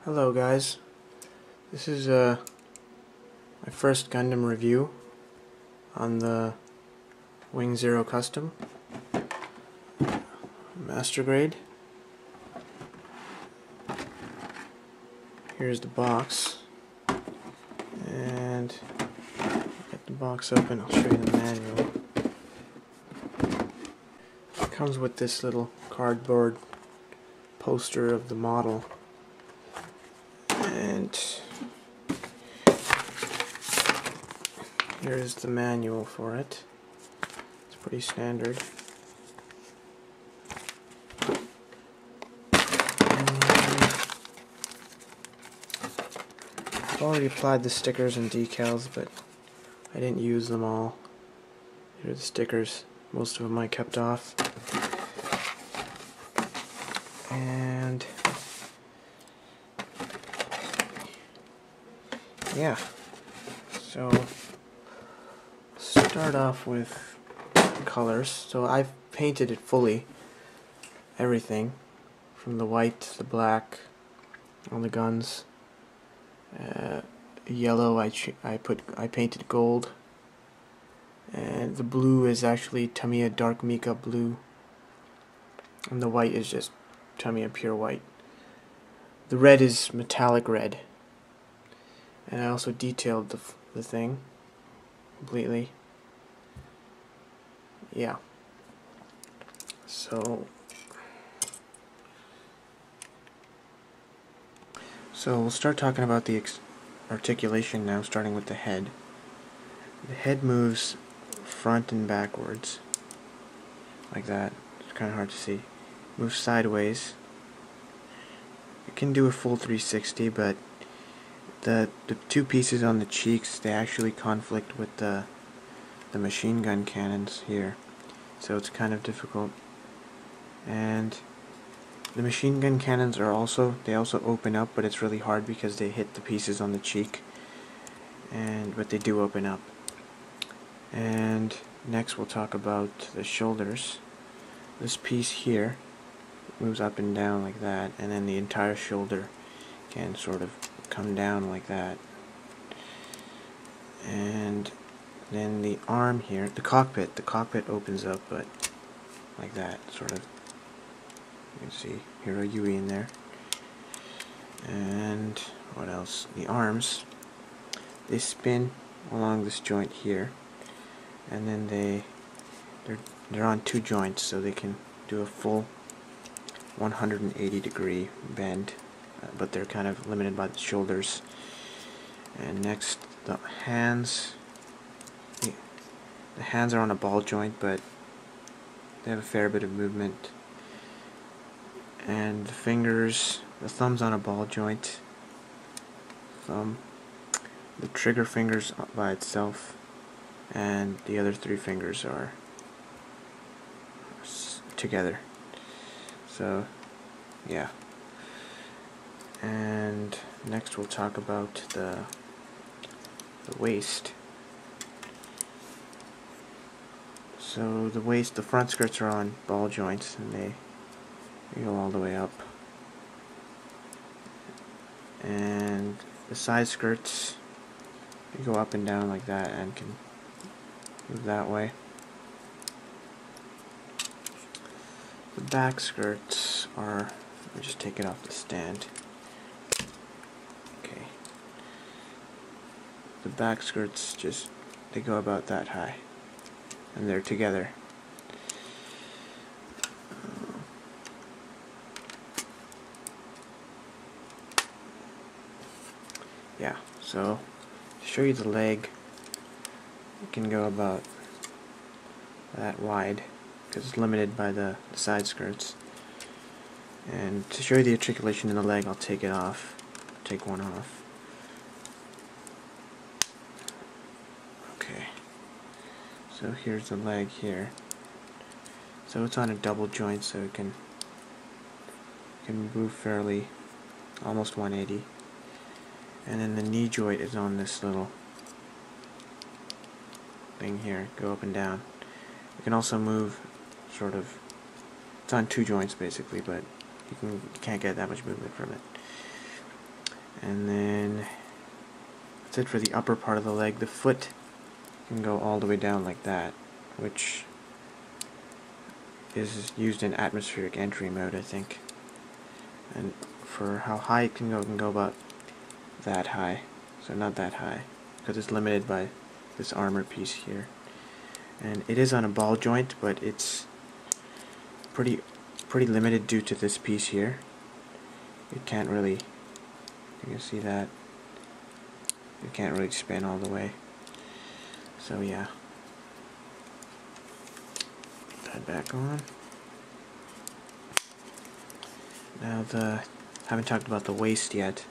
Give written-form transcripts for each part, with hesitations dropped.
Hello guys, this is my first Gundam review on the Wing Zero Custom Master Grade. Here's the box, and get the box open. I'll show you the manual. It comes with this little cardboard poster of the model. And here's the manual for it. It's pretty standard. I've already applied the stickers and decals, but I didn't use them all. Here are the stickers. Most of them I kept off. And yeah, so start off with colors. So I've painted it fully, everything from the white to the black on the guns. Yellow I painted gold, and the blue is actually Tamiya Dark Mika blue, and the white is just Tamiya pure white. The red is metallic red. And I also detailed the thing completely. Yeah. So we'll start talking about the articulation now, starting with the head. The head moves front and backwards, like that. It's kind of hard to see. Moves sideways. It can do a full 360, but the two pieces on the cheeks, they actually conflict with the machine gun cannons here, so it's kind of difficult. And the machine gun cannons are also open up, but it's really hard because they hit the pieces on the cheek, but they do open up. And next we'll talk about the shoulders. This piece here moves up and down like that, and then the entire shoulder can sort of come down like that. And then the arm here, the cockpit opens up, but like that, sort of. You can see Hero Yui in there. And what else? The arms, they spin along this joint here, and then they're on two joints, so they can do a full 180-degree bend. But they're kind of limited by the shoulders. And next, the hands. The hands are on a ball joint, but they have a fair bit of movement. And the fingers, the thumb's on a ball joint. The trigger finger's by itself, and the other three fingers are together. So, yeah. And next we'll talk about the waist. So the waist, the front skirts are on ball joints, and they go all the way up. And the side skirts, they go up and down like that and can move that way. The back skirts are, let me just take it off the stand. The back skirts they go about that high, and they're together. Yeah, so to show you the leg, it can go about that wide because it's limited by the side skirts. And to show you the articulation in the leg, I'll take one off. So here's the leg here. So it's on a double joint, so it can move fairly, almost 180. And then the knee joint is on this little thing here, go up and down. You can also move sort of, it's on two joints basically, but you can't get that much movement from it. And then that's it for the upper part of the leg. The foot can go all the way down like that, which is used in atmospheric entry mode, I think. And for how high it can go about that high. So not that high, because it's limited by this armor piece here. And it is on a ball joint, but it's pretty limited due to this piece here. It can't really, you can see that, it can't really spin all the way. So yeah. Put that back on. Now haven't talked about the waist yet,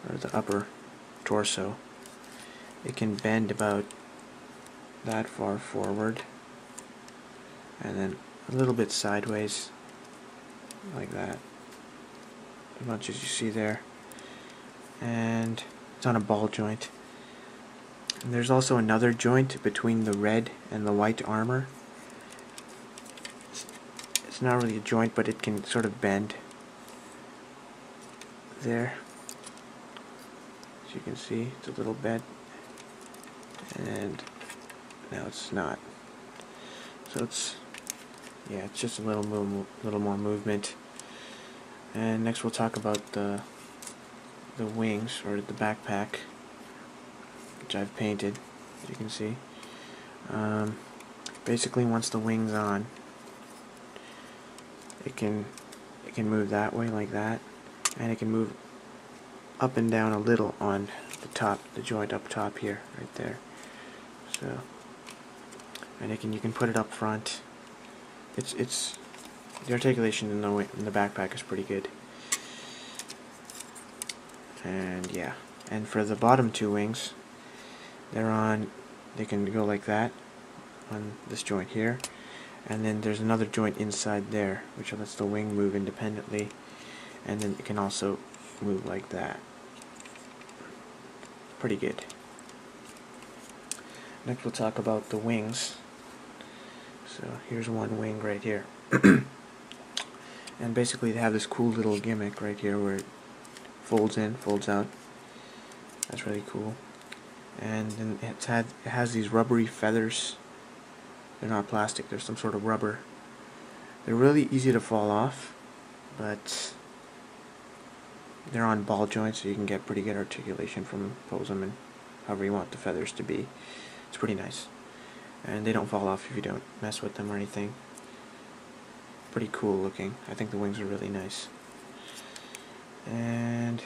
or the upper torso. It can bend about that far forward, and then a little bit sideways, like that, as much as you see there. And it's on a ball joint. And there's also another joint between the red and the white armor. It's not really a joint, but it can sort of bend there. As you can see, it's a little bent, and now it's not. So it's just a little more movement. And next we'll talk about the wings, or the backpack, which I've painted, as you can see. Basically, once the wing's on, it can move that way like that, and it can move up and down a little on the top, the joint up top here, right there. So, and you can put it up front. It's the articulation in the backpack is pretty good. And yeah, and for the bottom two wings, they can go like that on this joint here, and then there's another joint inside there which lets the wing move independently, and then it can also move like that. Pretty good. Next we'll talk about the wings. So here's one wing right here. And basically they have this cool little gimmick right here where it folds in, folds out. That's really cool. And then it has these rubbery feathers. They're not plastic, they're some sort of rubber. They're really easy to fall off, but they're on ball joints, so you can get pretty good articulation from them, pose them, and however you want the feathers to be. It's pretty nice. And they don't fall off if you don't mess with them or anything. Pretty cool looking. I think the wings are really nice. And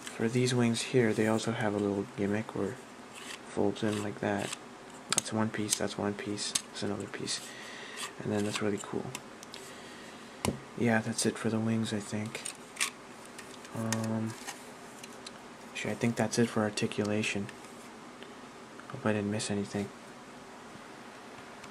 for these wings here, they also have a little gimmick where it folds in like that. That's one piece, that's one piece, that's another piece. And then that's really cool. Yeah, that's it for the wings, I think. Actually, I think that's it for articulation. Hope I didn't miss anything.